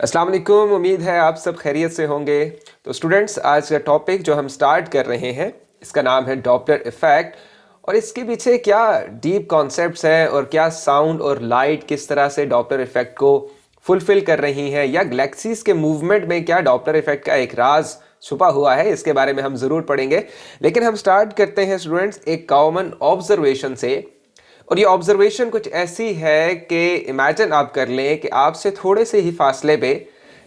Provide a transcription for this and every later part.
अस्सलाम वालेकुम। उम्मीद है आप सब खैरियत से होंगे। तो स्टूडेंट्स, आज का टॉपिक जो हम स्टार्ट कर रहे हैं इसका नाम है डॉपलर इफ़ेक्ट। और इसके पीछे क्या डीप कॉन्सेप्ट्स हैं और क्या साउंड और लाइट किस तरह से डॉपलर इफ़ेक्ट को फुलफिल कर रही हैं, या गैलेक्सीज के मूवमेंट में क्या डॉपलर इफ़ेक्ट का एक राज छुपा हुआ है, इसके बारे में हम ज़रूर पढ़ेंगे। लेकिन हम स्टार्ट करते हैं स्टूडेंट्स एक कॉमन ऑब्जर्वेशन से। और ये ऑब्जर्वेशन कुछ ऐसी है कि इमेजिन आप कर लें कि आपसे थोड़े से ही फासले पे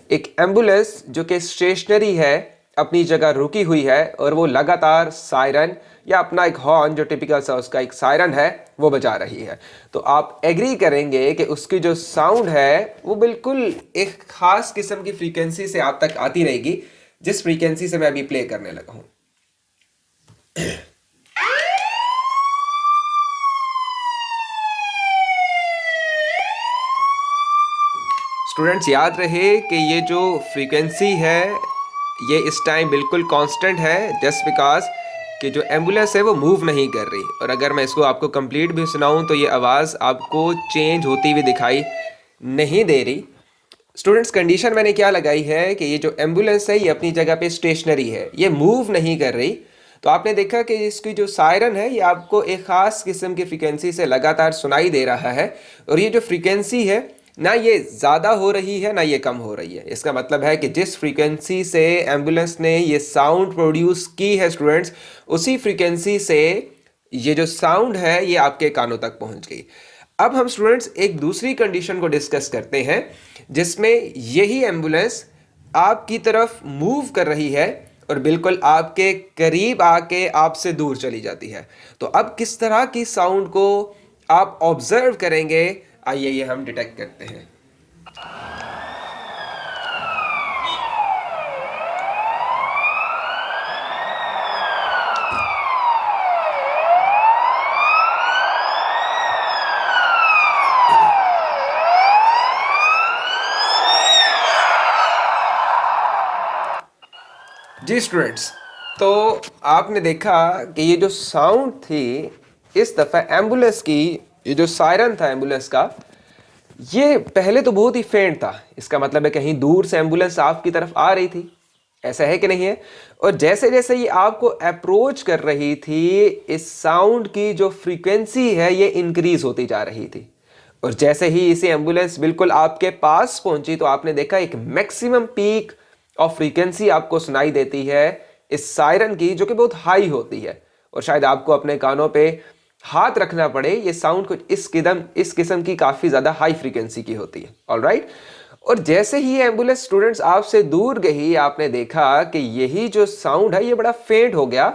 एक एम्बुलेंस जो कि स्टेशनरी है, अपनी जगह रुकी हुई है, और वो लगातार सायरन या अपना एक हॉर्न जो टिपिकल सा उसका एक सायरन है वो बजा रही है। तो आप एग्री करेंगे कि उसकी जो साउंड है वो बिल्कुल एक खास किस्म की फ्रीक्वेंसी से आप तक आती रहेगी, जिस फ्रीक्वेंसी से मैं अभी प्ले करने लगा हूँ। स्टूडेंट्स, याद रहे कि ये जो फ्रीक्वेंसी है ये इस टाइम बिल्कुल कांस्टेंट है, जस्ट बिकॉज कि जो एम्बुलेंस है वो मूव नहीं कर रही। और अगर मैं इसको आपको कंप्लीट भी सुनाऊं तो ये आवाज़ आपको चेंज होती हुई दिखाई नहीं दे रही। स्टूडेंट्स, कंडीशन मैंने क्या लगाई है कि ये जो एम्बुलेंस है ये अपनी जगह पे स्टेशनरी है, ये मूव नहीं कर रही। तो आपने देखा कि इसकी जो सायरन है ये आपको एक ख़ास किस्म की फ्रीक्वेंसी से लगातार सुनाई दे रहा है। और ये जो फ्रीक्वेंसी है ना, ये ज़्यादा हो रही है ना ये कम हो रही है। इसका मतलब है कि जिस फ्रीक्वेंसी से एम्बुलेंस ने ये साउंड प्रोड्यूस की है स्टूडेंट्स, उसी फ्रीक्वेंसी से ये जो साउंड है ये आपके कानों तक पहुंच गई। अब हम स्टूडेंट्स एक दूसरी कंडीशन को डिस्कस करते हैं जिसमें यही एम्बुलेंस आपकी तरफ मूव कर रही है और बिल्कुल आपके करीब आके आपसे दूर चली जाती है। तो अब किस तरह की साउंड को आप ऑब्जर्व करेंगे, आइए ये हम डिटेक्ट करते हैं। जी स्टूडेंट्स, तो आपने देखा कि ये जो साउंड थी इस दफ़ा एम्बुलेंस की, ये जो सायरन था एम्बुलेंस का, ये पहले तो बहुत ही फेंट था। इसका मतलब है कहीं दूर से एम्बुलेंस आपकी तरफ आ रही थी, ऐसा है कि नहीं है। और जैसे जैसे ये आपको अप्रोच कर रही थी, इस साउंड की जो फ्रीक्वेंसी है ये इंक्रीज होती जा रही थी। और जैसे ही इसी एम्बुलेंस बिल्कुल आपके पास पहुंची तो आपने देखा एक मैक्सिमम पीक ऑफ फ्रीक्वेंसी आपको सुनाई देती है इस सायरन की, जो कि बहुत हाई होती है। और शायद आपको अपने कानों पे हाथ रखना पड़े, ये साउंड कुछ इस किस्म की काफ़ी ज़्यादा हाई फ्रीक्वेंसी की होती है। ऑलराइट। और जैसे ही एम्बुलेंस स्टूडेंट्स आपसे दूर गई, आपने देखा कि यही जो साउंड है ये बड़ा फेंट हो गया।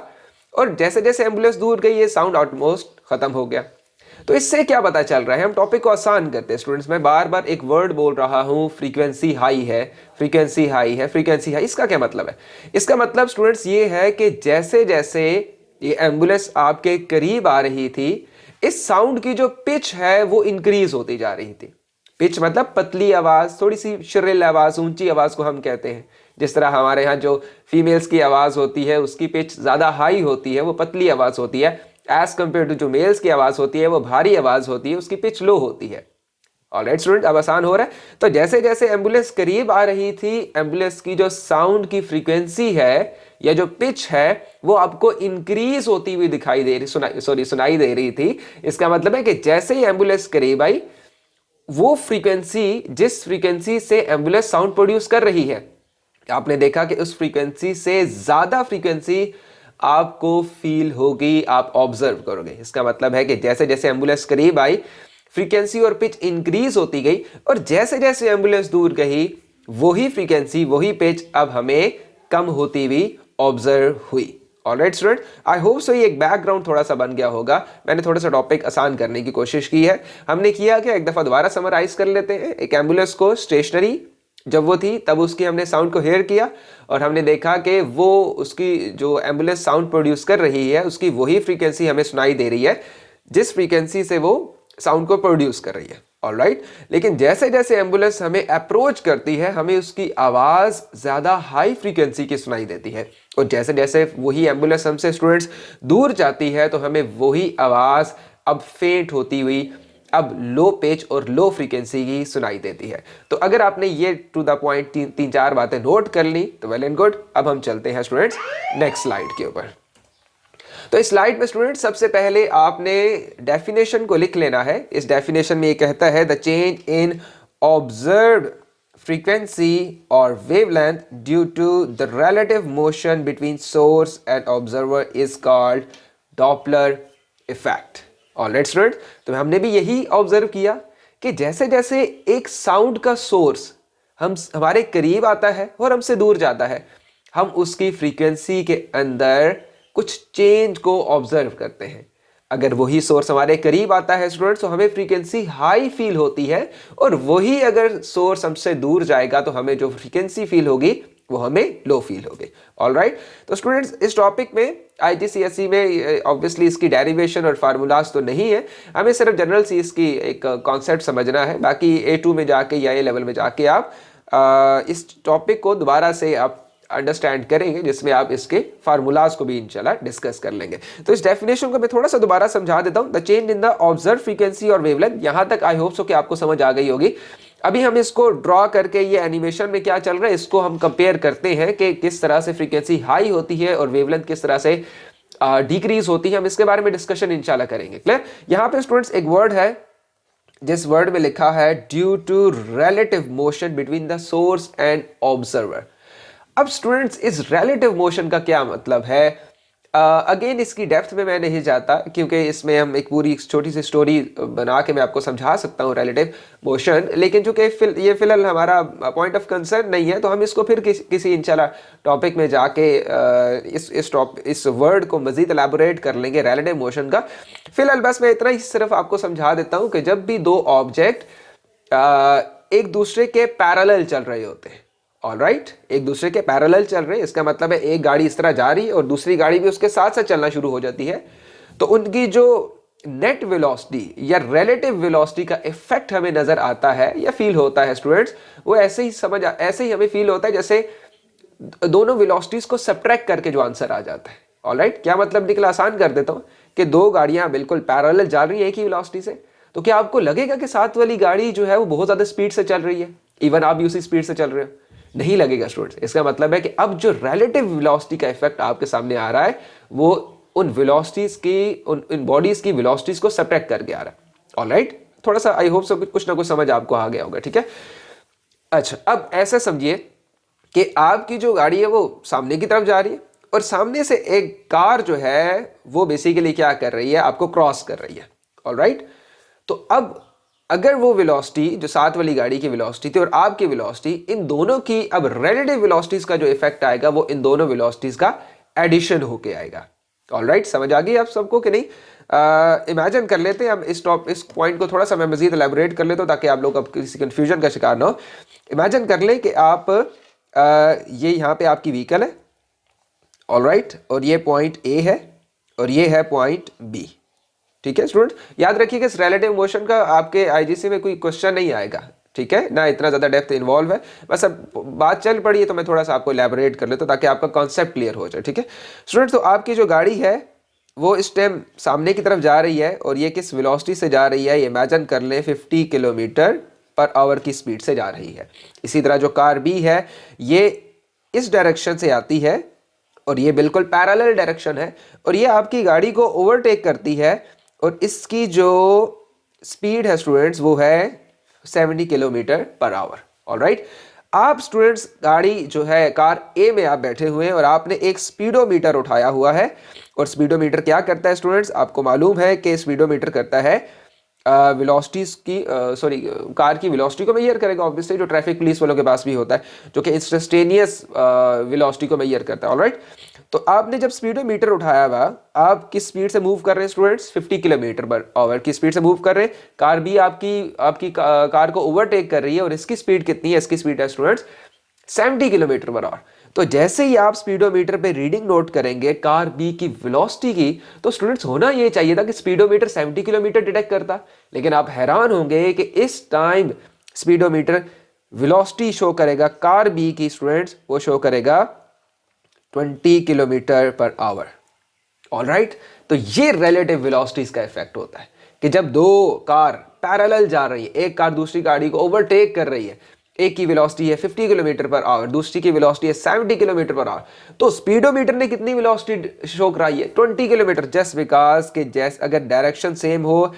और जैसे जैसे एम्बुलेंस दूर गई ये साउंड ऑलमोस्ट ख़त्म हो गया। तो इससे क्या पता चल रहा है, हम टॉपिक को आसान करते हैं स्टूडेंट्स। मैं बार बार एक वर्ड बोल रहा हूँ, फ्रीक्वेंसी हाई है, फ्रीक्वेंसी हाई है, फ्रीक्वेंसी हाई। इसका क्या मतलब है? इसका मतलब स्टूडेंट्स ये है कि जैसे जैसे ये एम्बुलेंस आपके करीब आ रही थी, इस साउंड की जो पिच है वो इंक्रीज होती जा रही थी। पिच मतलब पतली आवाज, थोड़ी सी श्रिल आवाज, ऊंची आवाज को हम कहते हैं। जिस तरह हमारे यहाँ जो फीमेल्स की आवाज होती है उसकी पिच ज्यादा हाई होती है, वो पतली आवाज होती है। एज कंपेयर टू जो मेल्स की आवाज होती है वो भारी आवाज होती है, उसकी पिच लो होती है। ऑलराइट स्टूडेंट, अब आसान हो रहा है। तो जैसे जैसे एम्बुलेंस करीब आ रही थी, एम्बुलेंस की जो साउंड की फ्रीक्वेंसी है या जो पिच है वो आपको इंक्रीज होती हुई दिखाई दे रही सुनाई दे रही थी। इसका मतलब है कि जैसे ही एम्बुलेंस करीब आई, वो फ्रीक्वेंसी, जिस फ्रीक्वेंसी से एम्बुलेंस साउंड प्रोड्यूस कर रही है, आपने देखा कि उस फ्रीक्वेंसी से ज्यादा फ्रीक्वेंसी आपको फील होगी, आप ऑब्जर्व करोगे। इसका मतलब है कि जैसे जैसे एम्बुलेंस करीब आई, फ्रीक्वेंसी और पिच इंक्रीज होती गई, और जैसे जैसे एम्बुलेंस दूर गई, वही फ्रीक्वेंसी वही पिच अब हमें कम होती हुई ऑब्जर्व हुई। Alright student, I hope so ये एक बैकग्राउंड थोड़ा सा बन गया होगा। मैंने थोड़ा सा टॉपिक आसान करने की कोशिश की है। हमने किया कि एक दफ़ा दोबारा समराइज कर लेते हैं। एक एम्बुलेंस को स्टेशनरी जब वो थी तब उसकी हमने साउंड को हेयर किया, और हमने देखा कि वो उसकी जो एम्बुलेंस साउंड प्रोड्यूस कर रही है उसकी वही फ्रीक्वेंसी हमें सुनाई दे रही है जिस फ्रीक्वेंसी से वो साउंड को प्रोड्यूस कर रही है। ऑलराइट। लेकिन जैसे जैसे एम्बुलेंस हमें अप्रोच करती है, हमें उसकी आवाज़ ज़्यादा हाई फ्रीक्वेंसी की सुनाई देती है। और जैसे जैसे वही एम्बुलेंस हमसे स्टूडेंट्स दूर जाती है तो हमें वही आवाज़ अब फेंट होती हुई अब लो पिच और लो फ्रीक्वेंसी की सुनाई देती है। तो अगर आपने ये टू द पॉइंट तीन चार बातें नोट कर ली तो वेल एंड गुड। अब हम चलते हैं स्टूडेंट्स नेक्स्ट स्लाइड के ऊपर। तो इस स्लाइड में स्टूडेंट्स सबसे पहले आपने डेफिनेशन को लिख लेना है। इस डेफिनेशन में ये कहता है the change in observed frequency or wavelength due to the relative motion between source and observer is called Doppler effect. Alright students, तो हमने भी यही ऑब्जर्व किया कि जैसे जैसे एक साउंड का सोर्स हमारे करीब आता है और हमसे दूर जाता है, हम उसकी फ्रीक्वेंसी के अंदर कुछ चेंज को ऑब्जर्व करते हैं। अगर वही सोर्स हमारे करीब आता है स्टूडेंट्स तो हमें फ्रीक्वेंसी हाई फील होती है, और वही अगर सोर्स हमसे दूर जाएगा तो हमें जो फ्रीक्वेंसी फील होगी वो हमें लो फील होगी। ऑलराइट, तो स्टूडेंट्स इस टॉपिक में आईजीसीएसई में ऑब्वियसली इसकी डेरिवेशन और फार्मूलाज तो नहीं है, हमें सिर्फ जनरल सी इसकी एक कॉन्सेप्ट समझना है। बाकी A2 में जाके या A लेवल में जाके आप इस टॉपिक को दोबारा से आप अंडरस्टैंड करेंगे, जिसमें आप इसके फार्मूलाज को भी इंशाल्लाह डिस्कस कर लेंगे। तो इस डेफिनेशन को मैं थोड़ा सा दोबारा समझा देता हूं। The change in the observe frequency और वेवलेंथ, यहां तक आई होप सो कि आपको समझ आ गई होगी। अभी हम इसको ड्रॉ करके ये एनिमेशन में क्या चल रहा है इसको हम कंपेयर करते हैं कि किस तरह से फ्रीक्वेंसी हाई होती है और वेवलेंथ किस तरह से डिक्रीज होती है। हम इसके बारे में डिस्कशन इंशाल्लाह करेंगे। क्लियर? यहां पे स्टूडेंट्स एक वर्ड है जिस वर्ड में लिखा है due to relative motion between the source and observer. अब स्टूडेंट्स इस रिलेटिव मोशन का क्या मतलब है? अगेन इसकी डेप्थ में मैं नहीं जाता क्योंकि इसमें हम एक पूरी छोटी सी स्टोरी बना के मैं आपको समझा सकता हूँ रिलेटिव मोशन, लेकिन चूंकि ये फिलहाल हमारा पॉइंट ऑफ कंसर्न नहीं है तो हम इसको फिर किसी इंशाल्लाह टॉपिक में जाके इस वर्ड को मजीद एलैबोरेट कर लेंगे रिलेटिव मोशन का। फिलहाल बस मैं इतना ही सिर्फ आपको समझा देता हूँ कि जब भी दो ऑब्जेक्ट एक दूसरे के पैरेलल चल रहे होते हैं, ऑलराइट, एक दूसरे के पैरेलल चल रहे हैं, इसका मतलब है एक गाड़ी इस तरह जा रही है और दूसरी गाड़ी भी उसके साथ साथ चलना शुरू हो जाती है, तो उनकी जो नेट वेलोसिटी या रिलेटिव वेलोसिटी का इफेक्ट हमें नजर आता है या फील होता है स्टूडेंट्स, वो ऐसे ही हमें फील होता है जैसे दोनों वेलोसिटीज को सब्ट्रैक्ट करके जो आंसर आ जाता है। ऑलराइट, क्या मतलब निकला? आसान कर देता हूं कि दो गाड़ियां बिल्कुल पैरेलल जा रही है एक ही वेलोसिटी से, तो क्या आपको लगेगा कि साथ वाली गाड़ी जो है वो बहुत ज्यादा स्पीड से चल रही है, इवन आप भी उसी स्पीड से चल रहे हो? नहीं लगेगा स्टूडेंट्स। इसका मतलब है कि अब जो रिलेटिव वेलोसिटी का इफेक्ट आपके सामने आ रहा है वो उन वेलोसिटीज की उन बॉडीज की वेलोसिटीज को सब्ट्रैक्ट करके आ रहा है। ऑलराइट, थोड़ा सा आई होप सो कुछ ना कुछ समझ आपको आ गया होगा। ठीक है, अच्छा अब ऐसा समझिए कि आपकी जो गाड़ी है वो सामने की तरफ जा रही है और सामने से एक कार जो है वो बेसिकली क्या कर रही है, आपको क्रॉस कर रही है। ऑलराइट, तो अब अगर वो वेलोसिटी जो साथ वाली गाड़ी की वेलोसिटी थी और आपकी वेलोसिटी, इन दोनों की अब रिलेटिव वेलोसिटीज का जो इफेक्ट आएगा वो इन दोनों वेलोसिटीज का एडिशन होके आएगा। ऑलराइट, समझ आ गई आप सबको कि नहीं? इमेजिन कर लेते हैं हम इस पॉइंट को थोड़ा सा मैं मजीद एलैबोरेट कर लेता हूं ताकि आप लोग अब किसी कंफ्यूजन का शिकार ना हो। इमेजिन कर लें कि आप ये यहाँ पे आपकी व्हीकल है, ऑलराइट, और ये पॉइंट ए है और ये है पॉइंट बी। ठीक है स्टूडेंट, याद रखिएगा इस रिलेटिव मोशन का आपके आईजीसी में कोई क्वेश्चन नहीं आएगा, ठीक है ना, इतना ज़्यादा डेप्थ इन्वॉल्व है। बस अब बात चल पड़ी है तो मैं थोड़ा सा आपको एलैबोरेट कर लेता हूं ताकि आपका कॉन्सेप्ट क्लियर हो जाए। ठीक है स्टूडेंट, तो आपकी जो गाड़ी है वो इस टाइम सामने की तरफ जा रही है और ये किस वेलोसिटी से जा रही है, ये इमेजिन कर लें 50 किलोमीटर पर आवर की स्पीड से जा रही है। इसी तरह जो कार बी है ये इस डायरेक्शन से आती है और ये बिल्कुल पैरेलल डायरेक्शन है और ये आपकी गाड़ी को ओवरटेक करती है और इसकी जो स्पीड है स्टूडेंट्स वो है 70 किलोमीटर पर आवर। ऑलराइट, आप स्टूडेंट्स गाड़ी जो है कार ए में आप बैठे हुए हैं और आपने एक स्पीडोमीटर उठाया हुआ है और स्पीडोमीटर क्या करता है स्टूडेंट्स? आपको मालूम है कि स्पीडोमीटर करता है वेलोसिटीज की कार की वेलोसिटी को मेजर करेगा, ऑब्वियसली जो ट्रैफिक पुलिस वालों के पास भी होता है जो कि इंस्टेंटेनियस वेलोसिटी को मेजर करता है। ऑलराइट, तो आपने जब स्पीडोमीटर उठाया हुआ, आप किस स्पीड से मूव कर रहे हैं स्टूडेंट्स? 50 किलोमीटर पर आवर की स्पीड से मूव कर रहे हैं। कार भी आपकी कार को ओवरटेक कर रही है और इसकी स्पीड कितनी है? इसकी स्पीड है स्टूडेंट्स 70 किलोमीटर पर आवर। तो जैसे ही आप स्पीडोमीटर पे रीडिंग नोट करेंगे कार बी की वेलोसिटी की, तो स्टूडेंट्स होना ये चाहिए था कि स्पीडोमीटर 70 किलोमीटर डिटेक्ट करता, लेकिन आप हैरान होंगे कि इस टाइम स्पीडोमीटर वेलोसिटी शो करेगा कार बी की स्टूडेंट्स, वो शो करेगा 20 किलोमीटर पर आवर। ऑलराइट, तो ये रिलेटिव वेलोसिटीज का इफेक्ट होता है कि जब दो कार पैरेलल जा रही है, एक कार दूसरी गाड़ी को ओवरटेक कर रही है, एक की वेलोसिटी है 50 किलोमीटर पर आवर, दूसरी की वेलोसिटी है 70 किलोमीटर पर आवर, तो स्पीडोमीटर ने कितनी वेलोसिटी शो कराई है? 20 किलोमीटर। जस्ट बिकॉज के जैसे अगर डायरेक्शन सेम हो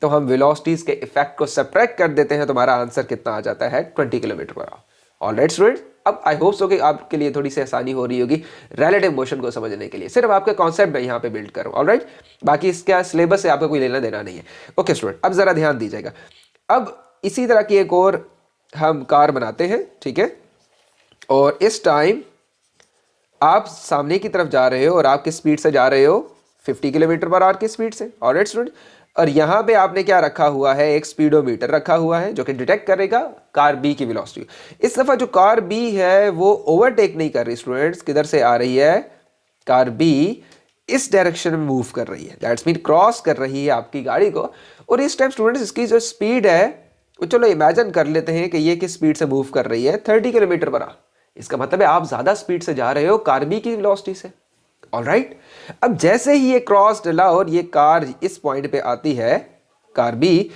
तो हम वेलोसिटीज के इफेक्ट को सब्ट्रैक्ट कर देते हैं, तो हमारा आंसर कितना आ जाता है? 20 kilometre per hour. Alright students, अब आई होप सो कि आपके लिए थोड़ी सी आसानी हो रही होगी रिलेटिव मोशन को समझने के लिए। सिर्फ आपके कॉन्सेप्ट मैं यहाँ पे बिल्ड कर रहा हूँ। ऑलराइट, बाकी इसका सिलेबस से आपको कोई लेना देना नहीं है। ओके स्टूडेंट, अब जरा ध्यान दीजिएगा। अब इसी तरह की एक और हम कार बनाते हैं, ठीक है, और इस टाइम आप सामने की तरफ जा रहे हो और आप किस स्पीड से जा रहे हो? 50 किलोमीटर पर आवर की स्पीड से। ऑलराइट स्टूडेंट, और यहाँ पे आपने क्या रखा हुआ है? एक स्पीडोमीटर रखा हुआ है जो कि डिटेक्ट करेगा कार बी की वेलोसिटी। इस दफा जो कार बी है वो ओवरटेक नहीं कर रही स्टूडेंट्स, किधर से आ रही है? कार बी इस डायरेक्शन में मूव कर रही है, दैट्स मीन क्रॉस कर रही है आपकी गाड़ी को। और इस टाइम स्टूडेंट्स इसकी जो स्पीड है वो, चलो इमेजिन कर लेते हैं कि ये किस स्पीड से मूव कर रही है? 30 किलोमीटर पर आवर। इसका मतलब है आप ज्यादा स्पीड से जा रहे हो कार बी की वेलोसिटी से। ऑलराइट, अब जैसे ही ये क्रॉस डला और ये कार इस पॉइंट पे आती है, कार बी,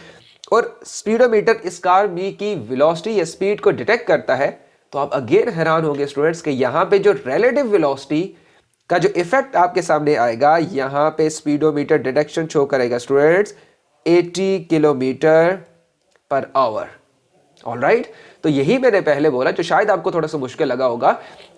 और स्पीडोमीटर इस कार बी की वेलोसिटी या स्पीड को डिटेक्ट करता है, तो आप अगेन हैरान होंगे स्टूडेंट्स कि यहाँ पे जो रिलेटिव वेलोसिटी का जो इफेक्ट आपके सामने आएगा, यहाँ पे स्पीडोमीटर डिटेक्शन शो करेगा students 80 kilometre per hour. Alright, तो यही मैंने पहले बोला, जो शायद आपको थोड़ा सा मुश्किल लगा होगा,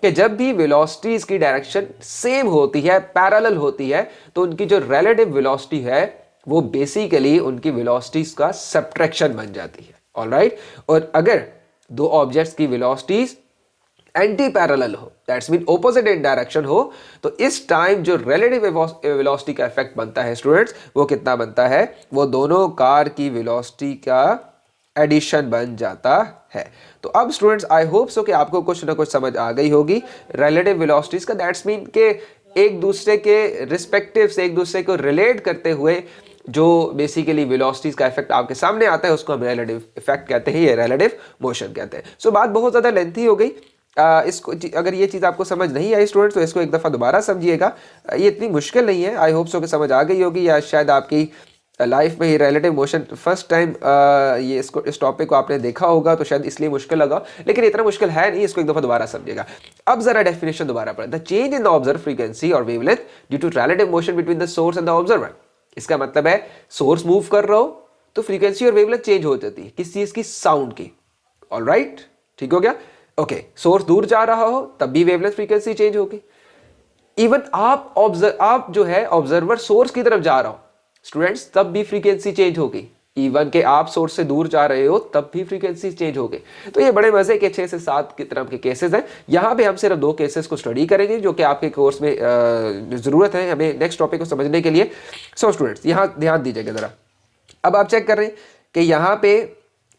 कि जब भी वेलोसिटीज की डायरेक्शन सेम होती है, पैरेलल होती है, तो उनकी जो रिलेटिव वेलोसिटी है वो बेसिकली उनकी वेलोसिटीज का सब्ट्रैक्शन बन जाती है। ऑलराइट, और अगर दो ऑब्जेक्ट्स की वेलोसिटीज एंटी पैरेलल हो, that's mean opposite in direction हो, तो इस टाइम जो रिलेटिव वेलोसिटी का इफेक्ट बनता है स्टूडेंट्स, वो कितना बनता है? वो दोनों कार की वेलोसिटी का एडिशन बन जाता है। तो अब स्टूडेंट्स आई होप सो कि आपको कुछ ना कुछ समझ आ गई होगी रिलेटिव वेलोसिटीज का। दैट्स मीन के एक दूसरे के रिस्पेक्टिव से, एक दूसरे को रिलेट करते हुए जो बेसिकली वेलोसिटीज का इफेक्ट आपके सामने आता है, उसको हम रिलेटिव इफेक्ट कहते हैं, ये रिलेटिव मोशन कहते हैं। सो बात बहुत ज़्यादा लेंथी हो गई। इसको अगर ये चीज़ आपको समझ नहीं आई स्टूडेंट्स, तो इसको एक दफ़ा दोबारा समझिएगा। ये इतनी मुश्किल नहीं है, आई होप सो कि समझ आ गई होगी, या शायद आपकी लाइफ में ही रिलेटिव मोशन फर्स्ट टाइम ये इस टॉपिक को आपने देखा होगा, तो शायद इसलिए मुश्किल लगा, लेकिन इतना मुश्किल है नहीं। इसको एक दफ़ा दोबारा समझिएगा। अब जरा डेफिनेशन दोबारा पढ़ें। The change in the observe frequency और wavelength due to relative motion between the source and the observer. इसका मतलब है सोर्स मूव कर रहा हो तो फ्रीक्वेंसी और वेवलेंथ चेंज हो जाती है, किस चीज़ की? साउंड की। ऑलराइट, ठीक हो गया। ओके, सोर्स दूर जा रहा हो तब भी वेवलेंथ फ्रीक्वेंसी चेंज होगी। इवन आप जो है ऑब्जर्वर सोर्स की तरफ जा रहा हो स्टूडेंट्स, तब भी फ्रीक्वेंसी चेंज होगी। इवन के आप सोर्स से दूर जा रहे हो तब भी फ्रीक्वेंसी चेंज होगी। तो ये बड़े मजे के 6 से 7 की तरह के केसेस हैं। यहाँ पे हम सिर्फ 2 केसेस को स्टडी करेंगे जो कि आपके कोर्स में जरूरत है हमें नेक्स्ट टॉपिक को समझने के लिए। सो स्टूडेंट्स यहाँ ध्यान दीजिएगा जरा। अब आप चेक कर रहे हैं कि यहाँ पे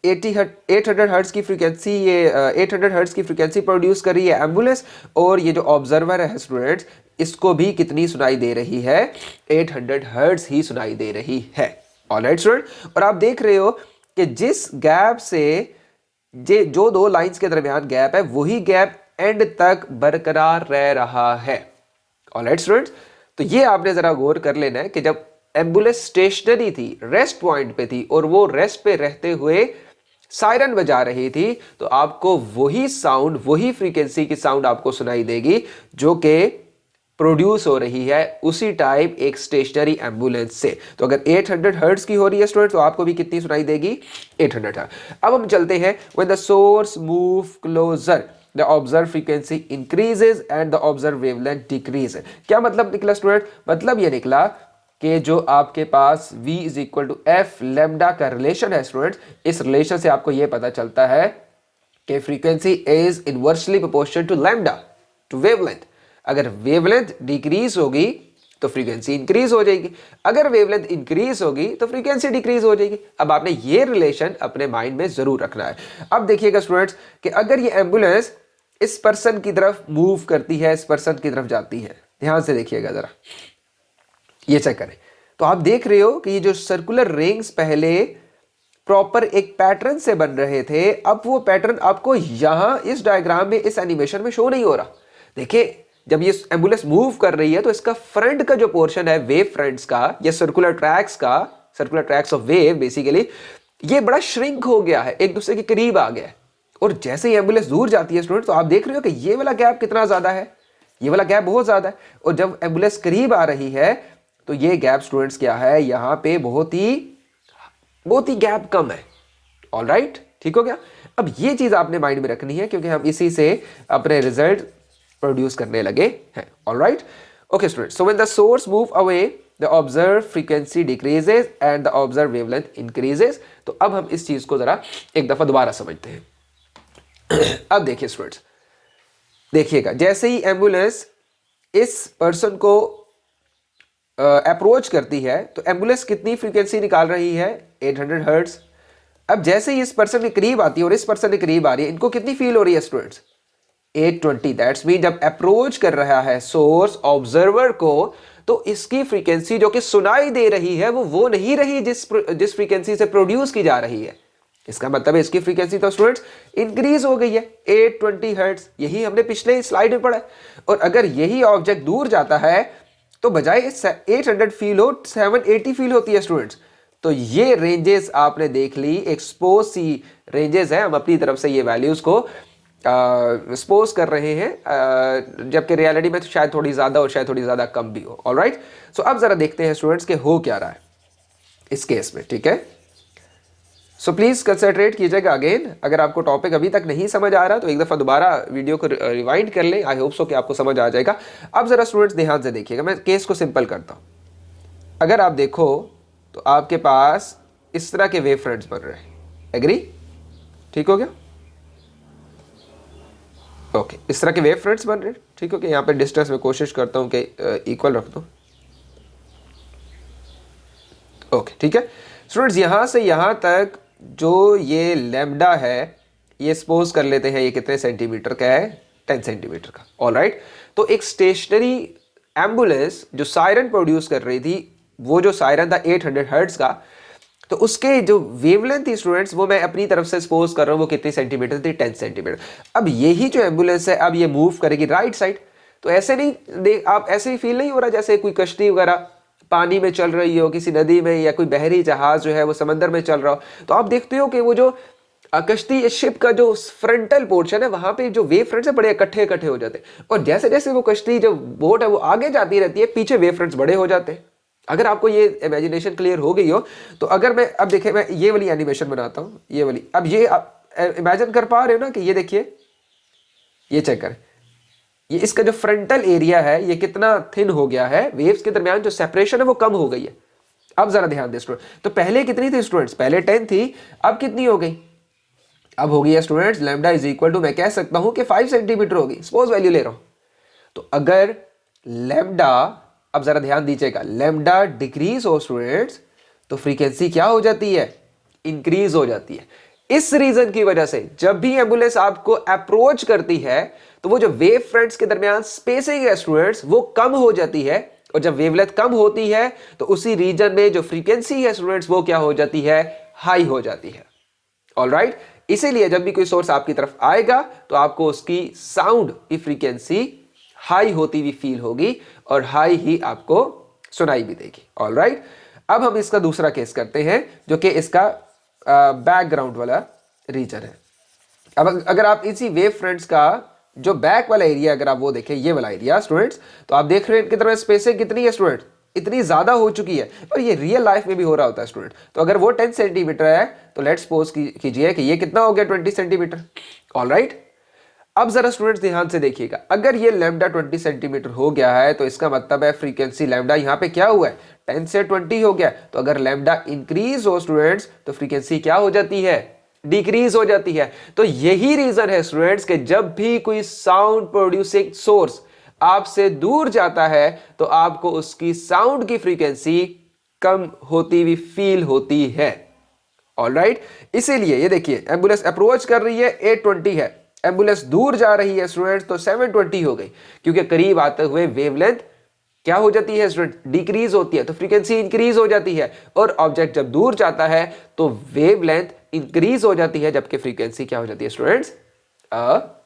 800 हर्ट्ज की फ्रीक्वेंसी, ये 800 हर्ट्ज की फ्रीक्वेंसी प्रोड्यूस कर रही है एम्बुलेंस, और ये जो ऑब्जर्वर है स्टूडेंट्स, इसको भी कितनी सुनाई दे रही है? 800 हर्ट्ज ही सुनाई दे रही है। ऑलराइट स्टूडेंट, और आप देख रहे हो कि जिस गैप से जो 2 लाइंस के दरमियान गैप है, वही गैप एंड तक बरकरार रह रहा है। ऑलराइट स्टूडेंट्स, तो ये आपने जरा गौर कर लेना है कि जब एम्बुलेंस स्टेशनरी थी, रेस्ट पॉइंट पे थी, और वो रेस्ट पे रहते हुए सायरन बजा रही थी, तो आपको वही साउंड, वही फ्रीक्वेंसी की साउंड आपको सुनाई देगी जो कि प्रोड्यूस हो रही है उसी टाइम एक स्टेशनरी एम्बुलेंस से। तो अगर 800 हर्ट्ज की हो रही है स्टूडेंट, तो आपको भी कितनी सुनाई देगी? 800 हर्ट्ज। अब हम चलते हैं, when the source move closer the observe frequency increases and the observe wavelength decrease. क्या मतलब निकला स्टूडेंट? मतलब ये निकला कि जो आपके पास v is equal to F lambda का रिलेशन है स्टूडेंट्स, इस रिलेशन से आपको यह पता चलता है कि frequency is inversely proportional to lambda to wavelength. अगर वेवलेंथ डिक्रीज होगी तो फ्रीक्वेंसी इंक्रीज हो जाएगी, अगर वेवलेंथ इंक्रीज होगी तो फ्रीक्वेंसी डिक्रीज हो जाएगी। अब आपने ये रिलेशन अपने माइंड में जरूर रखना है। अब देखिएगा स्टूडेंट्स कि अगर ये एम्बुलेंस इस पर्सन की तरफ मूव करती है, इस पर्सन की तरफ जाती है, ध्यान से देखिएगा जरा, ये चेक करें, तो आप देख रहे हो कि ये जो सर्कुलर रिंग्स पहले प्रॉपर एक पैटर्न से बन रहे थे, अब वो पैटर्न आपको यहां इस डायग्राम में, इस एनिमेशन में शो नहीं हो रहा। देखिए, जब ये एम्बुलेंस मूव कर रही है तो इसका फ्रंट का जो पोर्शन है वेव फ्रंट्स का या circular tracks of wave, basically ये बड़ा श्रिंक हो गया है, एक दूसरे के करीब आ गया है। और जैसे ही एम्बुलेंस दूर जाती है स्टूडेंट, तो आप देख रहे हो कि ये वाला गैप कितना ज्यादा है, ये वाला गैप बहुत ज्यादा है। और जब एम्बुलेंस करीब आ रही है तो ये गैप स्टूडेंट्स क्या है, यहां पे बहुत ही गैप कम है। ऑल राइट, ठीक हो गया। अब ये चीज आपने माइंड में रखनी है, क्योंकि हम इसी से अपने रिजल्ट प्रोड्यूस करने लगे हैं। All right, okay student, so when the source move away the observe frequency decreases and the observe wavelength increases. तो अब हम इस चीज को जरा एक दफा दोबारा समझते हैं। अब देखिए स्टूडेंट्स, देखिएगा, जैसे ही एम्बुलेंस इस पर्सन को अप्रोच करती है तो एम्बुलेंस कितनी फ्रीक्वेंसी निकाल रही है, 800 हर्ट्ज। अब जैसे ही इस पर्सन के करीब आती है और इस पर्सन के करीब आ रही है, इनको कितनी फील हो रही है स्टूडेंट्स, 820। दैट्स मीन जब अप्रोच कर रहा है सोर्स ऑब्जर्वर को, तो इसकी फ्रीक्वेंसी जो कि सुनाई दे रही है वो नहीं रही जिस फ्रीक्वेंसी से प्रोड्यूस की जा रही है। इसका मतलब है इसकी फ्रीक्वेंसी तो स्टूडेंट्स इंक्रीज हो गई है, 820 हर्ट्ज। यही हमने पिछले स्लाइड में पढ़ा है। और अगर यही ऑब्जेक्ट दूर जाता है तो बजाय 800 फील हो 780 फील होती है स्टूडेंट्स। तो ये रेंजेस आपने देख ली, एक्सपोज सी रेंजेस है। हम अपनी तरफ से ये वैल्यूज को एक्सपोज कर रहे हैं, जबकि रियलिटी में तो शायद थोड़ी ज्यादा और शायद थोड़ी ज्यादा कम भी हो। ऑलराइट, सो अब जरा देखते हैं स्टूडेंट्स के हो क्या रहा है इस केस में, ठीक है। सो प्लीज कंसंट्रेट कीजिएगा अगेन। अगर आपको टॉपिक अभी तक नहीं समझ आ रहा तो एक दफा दोबारा वीडियो को रिवाइंड कर लें। आई होप सो कि आपको समझ आ जाएगा। अब जरा स्टूडेंट्स ध्यान से देखिएगा, मैं केस को सिंपल करता हूं। अगर आप देखो तो आपके पास इस तरह के वेव फ्रंट्स बन रहे हैं, एग्री, ठीक हो गया। ओके, इस तरह के वेव फ्रंट्स बन रहे हैं, ठीक हो गया। यहाँ पे डिस्टेंस में कोशिश करता हूं कि इक्वल रख दूं। ओके, ठीक है स्टूडेंट्स, यहां से यहां तक जो ये लैम्डा है, ये सपोज कर लेते हैं ये कितने सेंटीमीटर का है, 10 सेंटीमीटर का। ऑल राइट, तो एक स्टेशनरी एम्बुलेंस जो सायरन प्रोड्यूस कर रही थी, वो जो सायरन था 800 हर्ट्ज का, तो उसके जो वेवलेंथ थी स्टूडेंट्स, वो मैं अपनी तरफ से सपोज कर रहा हूं वो कितनी सेंटीमीटर थी, 10 सेंटीमीटर। अब यही जो एम्बुलेंस है, अब ये मूव करेगी राइट साइड। तो ऐसे नहीं आप ऐसे ही फील नहीं हो रहा जैसे कोई कश्ती वगैरह पानी में चल रही हो, किसी नदी में, या कोई बहरी जहाज जो है वो समंदर में चल रहा हो। तो आप देखते हो कि वो जो कश्ती शिप का जो फ्रंटल पोर्शन है, वहां पे जो वेव फ्रंट्स है बड़े इकट्ठे इकट्ठे हो जाते हैं। और जैसे जैसे वो कश्ती जो बोट है वो आगे जाती रहती है, पीछे वेव फ्रंट्स बड़े हो जाते हैं। अगर आपको ये इमेजिनेशन क्लियर हो गई हो तो अगर मैं अब देखिए, मैं ये वाली एनिमेशन बनाता हूं, ये वाली। अब ये आप इमेजिन कर पा रहे हो ना कि ये देखिए, ये चेक करें, ये इसका जो फ्रंटल एरिया है ये कितना थिन हो गया है, वेव्स के दरमियान जो सेपरेशन है वो कम हो गई है। अब जरा ध्यान दें स्टूडेंट, तो पहले कितनी थी स्टूडेंट्स, पहले 10 थी, अब कितनी हो गई, अब हो गई है students lambda is equal to, मैं कह सकता हूं कि 5 सेंटीमीटर होगी, सपोज वैल्यू ले रहा हूं। तो अगर लैम्डा, अब जरा ध्यान दीजिएगा, लैम्डा डिक्रीज हो स्टूडेंट्स, तो फ्रीक्वेंसी क्या हो जाती है, इंक्रीज हो जाती है। इस रीजन की वजह से जब भी एम्बुलेंस आपको अप्रोच करती है तो वो जो वेव फ्रंट्स के दरमियान स्पेसिंग है स्टूडेंट्स, वो कम हो जाती है। और जब वेवलेंथ कम होती है तो उसी रीजन में जो फ्रीक्वेंसी है स्टूडेंट्स, वो क्या हो जाती है, हाई हो जाती है। ऑलराइट, इसीलिए जब भी कोई सोर्स आपकी तरफ आएगा तो आपको उसकी साउंड की फ्रीक्वेंसी हाई होती हुई फील होगी और हाई ही आपको सुनाई भी देगी। ऑलराइट, अब हम इसका दूसरा केस करते हैं जो कि इसका बैकग्राउंड वाला रीजन है। अब अगर आप इसी वेव फ्रंट्स का जो बैक वाला एरिया अगर आप वो देखें, ये वाला एरिया स्टूडेंट्स, तो आप देख रहे हैं इनकी तरफ स्पेसिंग कितनी है स्टूडेंट, इतनी ज्यादा हो चुकी है। और ये रियल लाइफ में भी हो रहा होता है स्टूडेंट। तो अगर वो 10 सेंटीमीटर है तो लेट्स सपोज कीजिए कि ये कितना हो गया, 20 सेंटीमीटर। ऑलराइट, अब जरा स्टूडेंट्स ध्यान से देखिएगा, अगर ये लैम्डा 20 सेंटीमीटर हो गया है तो इसका मतलब है फ्रीक्वेंसी लैम्डा यहाँ पे क्या हुआ है, 10 से 20 हो गया। तो अगर लैम्डा इंक्रीज हो स्टूडेंट्स तो फ्रीक्वेंसी क्या हो जाती है, डिक्रीज हो जाती है। तो यही रीजन है स्टूडेंट्स कि जब भी कोई साउंड प्रोड्यूसिंग सोर्स आपसे दूर जाता है तो आपको उसकी साउंड की फ्रीक्वेंसी कम होती हुई फील होती है। ऑलराइट, इसीलिए ये देखिए, एम्बुलेंस अप्रोच कर रही है 820 है, एम्बुलेंस दूर जा रही है स्टूडेंट्स तो 720 हो गई, क्योंकि करीब आते हुए वेवलेंथ क्या हो जाती है स्टूडेंट, डिक्रीज होती है, तो फ्रीक्वेंसी इंक्रीज हो जाती है। और ऑब्जेक्ट जब दूर जाता है तो वेवलेंथ इंक्रीज हो जाती है, जबकि फ्रीक्वेंसी क्या हो जाती है स्टूडेंट्स,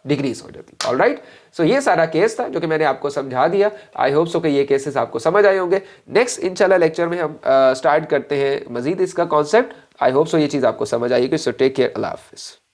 डिक्रीज हो जाती है। ऑलराइट, सो ये सारा केस था जो कि मैंने आपको समझा दिया। आई होप सो कि ये केसेस आपको समझ आए होंगे। नेक्स्ट इंशाल्लाह लेक्चर में हम स्टार्ट करते हैं मजीद इसका कॉन्सेप्ट। आई होप सो ये चीज़ आपको समझ आएगी। सो टेक केयर, अल्लाह हाफिज़।